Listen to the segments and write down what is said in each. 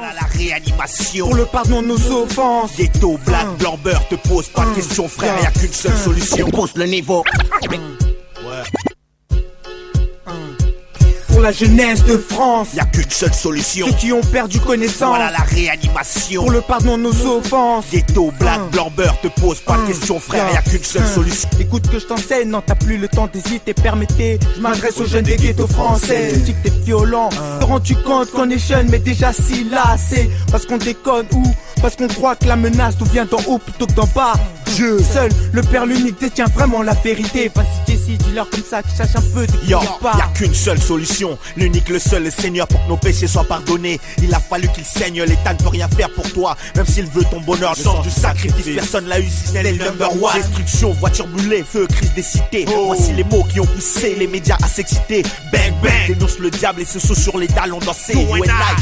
À la réanimation, pour le pardon de nos offenses. Ghetto, black, blanc, beurre, te pose pas de question frère, y'a qu'une seule solution. Pose le niveau. Pour la jeunesse de France, y'a qu'une seule solution. ceux qui ont perdu connaissance. Voilà la réanimation. Pour le pardon de nos offenses. Ghetto, black, blanc, beurre, te pose pas de question frère, y'a qu'une seule solution. Écoute que je t'enseigne, non t'as plus le temps d'hésiter, permettez. Je m'adresse aux jeunes des ghettos français. Tu dis que t'es violent, te rends-tu compte qu'on est jeune mais déjà si lassé? Parce qu'on déconne ou parce qu'on croit que la menace nous vient d'en haut plutôt que d'en bas. Seul le père l'unique détient vraiment la vérité. Vas-y Jessie, dis-leur comme ça qu'ils sachent un peu de qui Yo, on parle. y'a qu'une seule solution, l'unique, le seul, le Seigneur pour que nos péchés soient pardonnés. Il a fallu qu'il saigne, l'État ne peut rien faire pour toi. Même s'il veut ton bonheur, le sens du sacrifice, personne l'a eu si ce n'est le number one. Destruction, voiture brûlée, feu, crise des cités. Voici les mots qui ont poussé les médias à s'exciter. Bang bang, dénonce le diable et ce saut sur les dalles ont dansé.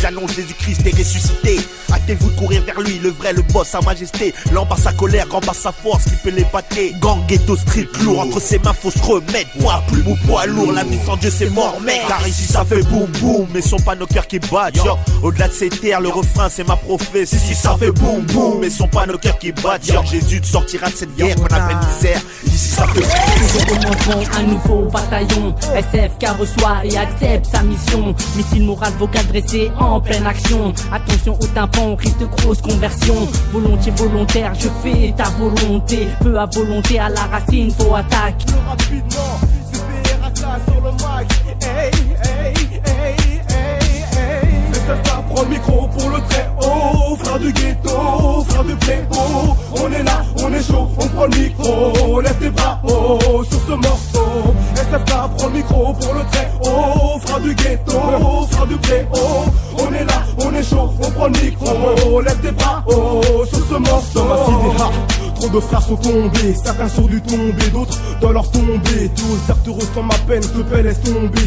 J'annonce Jésus-Christ est ressuscité. Hâtez-vous de courir vers lui, le vrai, le boss, sa majesté. L'homme par sa colère, grand par sa force, qui peut l'épater. Gang, ghetto, street, lourd, entre ses mains faut se remettre. Poids plume ou poids lourd, la vie sans Dieu c'est mort mec. Car ici ça fait boum boum, mais sont pas nos cœurs qui battent. Yo, au-delà de ces terres, le refrain c'est ma prophétie. Si ça fait boum boum, mais sont pas nos cœurs qui battent. Yo, Jésus sortira de cette guerre qu'on appelle misère. Ici ça fait Nous commençons un nouveau bataillon. SFK reçoit et accepte sa mission. Missile moral vocal dressé en pleine action. Attention au tympan, risque de grosse conversion. Volontiers volontaire, je fais ta volonté. Peu à volonté, à la racine, faut attaque. Plus rapidement, c'est PRA sur le mic. Hey, hey, hey, hey, hey. SFK prend le micro pour le très haut. Frère du ghetto, frère du préau. On est là, on est chaud, on prend le micro. Lève tes bras haut sur ce morceau. SFK prend le micro pour le très haut. Frère du ghetto, frère du préau. On est là, on est chaud, on prend le micro. Lève tes bras haut sur ce morceau. Dans ma sidéra, trop de frères sont tombés, certains sont dû tomber, d'autres dans leur tombée. Tous certes ressent ma peine, je te laisse tomber.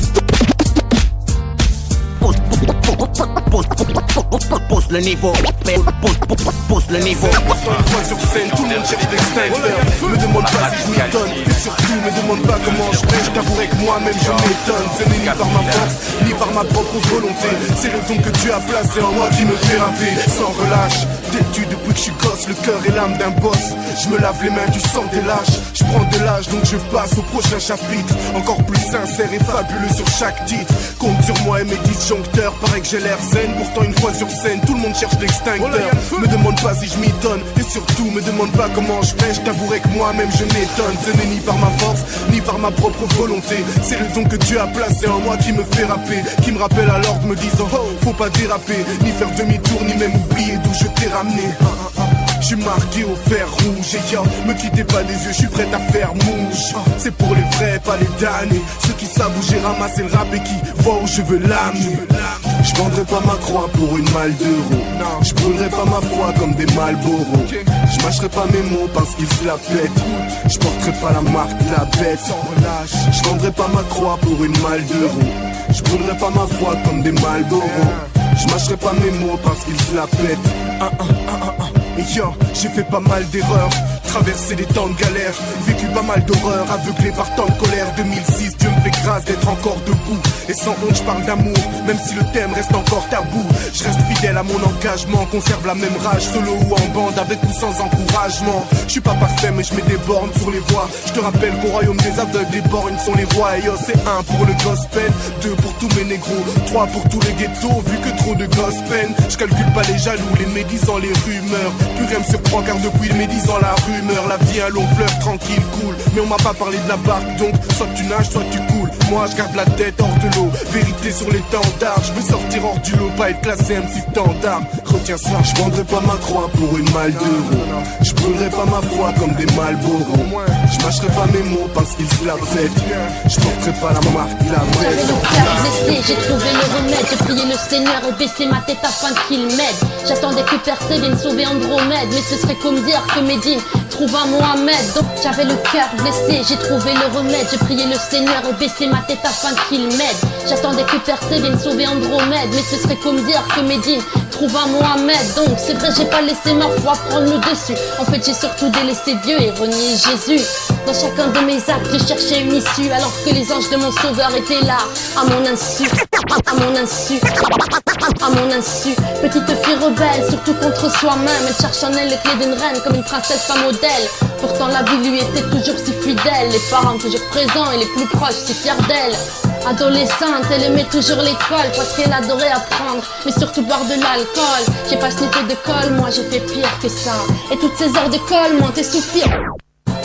Pose le niveau, pose le niveau. Une fois sur scène, tout le monde cherche l'extincteur. Me demande pas si je m'étonne, et surtout me demande pas comment je fais. Je t'avouerai que moi-même je m'étonne. Ce n'est ni par ma force, ni par ma propre volonté. C'est le don que Dieu a placé en moi qui me fait rapper. Sans relâche, têtu depuis que je suis gosse, le cœur et l'âme d'un boss. Je me lave les mains du sang des lâches. Je prends de l'âge donc je passe au prochain chapitre. Encore plus sincère et fabuleux sur chaque titre. Compte sur moi et mes disjoncteurs, paraît que j'ai l'air zen. Pourtant une fois sur scène, tout le monde cherche l'extincteur. Me demande pas si je m'y donne, et surtout me demande pas comment je fais. Je t'avouerai que moi-même je m'étonne. Ce n'est ni par ma force, ni par ma propre volonté. C'est le don que Dieu a placé en moi qui me fait rapper, qui me rappelle à l'ordre me disant oh, faut pas déraper, ni faire demi-tour, ni même oublier d'où je t'ai ramené. Je suis marqué au fer rouge et yo, me quittez pas des yeux, je suis prêt à faire mouche. C'est pour les vrais, pas les damnés. Ceux qui savent où j'ai ramassé le rap et qui voient où je veux l'amener. Je vendrai pas ma croix pour une malle d'euros. Je brûlerai pas ma foi comme des Malboro. Je mâcherai pas mes mots parce qu'ils se la pètent. Je porterai pas la marque de la bête. Je vendrai pas ma croix pour une malle d'euros. Je brûlerai pas ma foi comme des Malboro. Je mâcherai pas mes mots parce qu'ils se la pètent. Et yo, j'ai fait pas mal d'erreurs, traversé des temps de galère, vécu pas mal d'horreurs, aveuglé par tant de colère. 2006, Dieu me fait grâce d'être encore debout. Et sans honte, je parle d'amour, même si le thème reste encore tabou. Je reste fidèle à mon engagement, conserve la même rage, solo ou en bande, avec ou sans encouragement. Je suis pas parfait, mais je mets des bornes sur les voies. Je te rappelle qu'au royaume des aveugles, les bornes sont les rois. Et yo, c'est 1 pour le gospel, 2 pour tous mes négros, 3 pour tous les ghettos, vu que trop de gospel. Je calcule pas les jaloux, les médisants, les rumeurs. Plus rien me surprend car depuis le médisant la rumeur. La vie un long fleuve tranquille cool, mais on m'a pas parlé de la barque. Donc soit tu nages soit tu coules. Moi je garde la tête hors de l'eau, vérité sur l'étendard. Je veux sortir hors du lot, pas être classé MC standard. Retiens ça, je vendrai pas ma croix pour une malle d'euros. Je brûlerai pas ma foi comme des Malboro. Je mâcherai pas mes mots parce qu'ils se la pètent. Je porterai pas la marque de la J'avais bête. le cœur blessé, j'ai trouvé le remède. J'ai prié le Seigneur et baissé ma tête afin qu'il m'aide. J'attendais que Persée vienne sauver Andromède, mais ce serait comme dire que Médine trouve un Mohamed. Donc j'avais le cœur blessé, j'ai trouvé le remède. J'ai prié le Seigneur et baissé ma tête afin qu'il m'aide. J'attendais que Persée vienne sauver Andromède, mais ce serait comme dire que Médine trouve un Mohamed. Donc c'est vrai, j'ai pas laissé ma foi prendre le dessus. En fait j'ai surtout délaissé Dieu et renié Jésus. Dans chacun de mes actes je cherchais une issue, alors que les anges de mon sauveur étaient là à mon insu. à mon insu, à mon insu. Petite fille rebelle, surtout contre soi-même. Elle cherche en elle les clés d'une reine comme une princesse pas modèle. Pourtant la vie lui était toujours si fidèle. Les parents toujours présents et les plus proches si fiers d'elle. Adolescente, elle aimait toujours l'école parce qu'elle adorait apprendre, mais surtout boire de l'alcool. J'ai pas sniffé de colle, moi j'ai fait pire que ça. Et toutes ces heures de colle m'ont tes soupirs.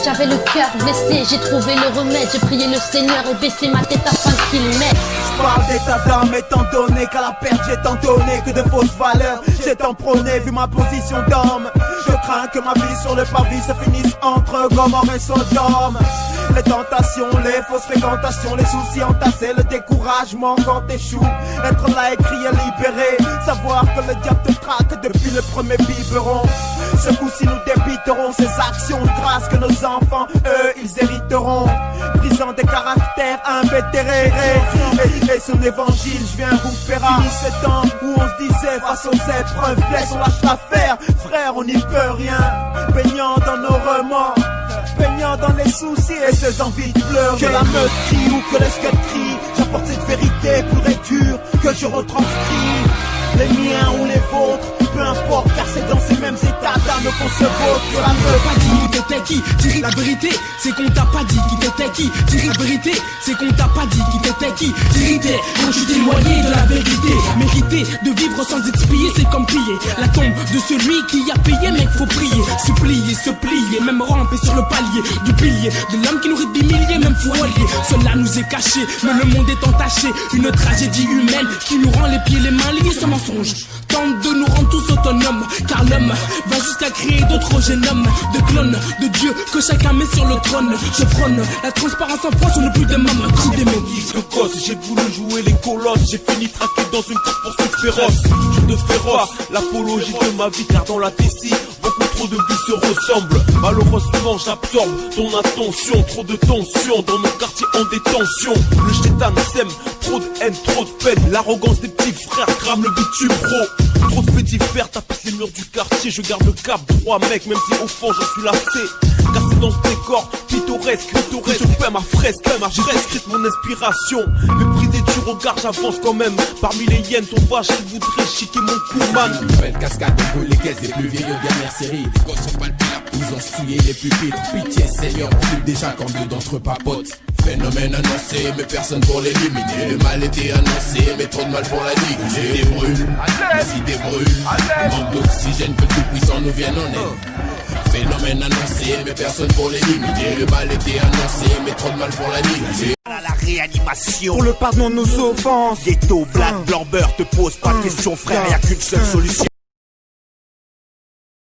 J'avais le cœur blessé, j'ai trouvé le remède. J'ai prié le Seigneur et baissé ma tête afin qu'il m'aide. Je parle d'état d'âme étant donné qu'à la perte j'ai tant donné que de fausses valeurs j'ai tant prôné vu ma position d'homme. Je crains que ma vie sur le parvis se finisse entre Gomorrhe et Sodome. Les tentations, les fausses fréquentations, les soucis entassés, le découragement quand t'échoues. Être là et crier libéré, savoir que le diable te traque depuis le premier biberon. Ce coup-ci nous débiterons ces actions de grâce que nos enfants, eux, ils hériteront. Brisant des caractères invétérés. Et son évangile, je viens vous faire à ces temps où on se disait face aux épreuves, blesse, on lâche l'affaire. Frère, on n'y peut rien, baignant dans nos remords, baignant dans les soucis et ces envies de pleurer. Que la meute crie ou que l'esquette crie, j'apporte cette vérité pure et dure que je retranscris. Les miens ou les vôtres, peu importe, car c'est dans ces mêmes états d'âme qu'on se vote. Que la meute pas dit qui t'étais qui, dis la vérité, c'est qu'on t'a pas dit qui t'étais qui, dis la vérité, c'est qu'on t'a pas dit qui t'étais qui, irrité, quand je suis éloigné de la vérité, mériter de vivre sans expier, c'est comme piller la tombe de celui qui a payé, mec faut prier, supplier, se plier, même ramper sur le palier du pilier, de l'homme qui nourrit des milliers, même faut relier, cela nous est caché, mais le monde est entaché, une tragédie humaine qui nous rend les pieds les mains liés, ce mensonge, tente de nous rendre tous autonomes, car l'homme va jusqu'à créer d'autres génomes, de clones de Dieu que chacun met sur le trône. Je prône la transparence en France, on ne plus des mômes, crie des mots. De cause, j'ai voulu jouer les colosses, j'ai fini traqué dans une course poursuite féroce. Je ne fais pas l'apologie de ma vie, car dans la tessie, beaucoup trop de vies se ressemblent. Malheureusement, j'absorbe ton attention, trop de tension dans nos quartiers en détention. Le chétan sème, trop de haine, trop de peine. L'arrogance des petits frères crame le bitume pro. Trop de faits divers tapissent les murs du quartier. Je garde le cap droit, mec, même si au fond j'en suis lassé. Car c'est dans ce décor pittoresque, je peins ma fresque, j'ai prescrit mon inspiration. Méprisé du regard, j'avance quand même. Parmi les hyènes sauvages qui voudraient chiquer mon Kuman. Nouvelle cascade, on brûle les caisses des plus vieilles aux dernières séries. Les gosses ont palpé la ils ont souillé les pupitres. Pitié Seigneur, on flippe déjà quand deux d'entre eux papotent. Phénomène annoncé, mais personne pour l'éliminer. Le mal était annoncé, mais trop de mal pour la négocier. Les brûles, les idées brûlent. Manque d'oxygène, que tout puissant nous vienne en aide. Phénomène annoncé, mais personne pour l'éliminer. Le mal était annoncé, mais trop de mal pour la négocier. À la réanimation, pour le pardon de nos offenses. Ghetto, black, blanc, beurre, te pose pas de questions frère, y'a qu'une seule solution.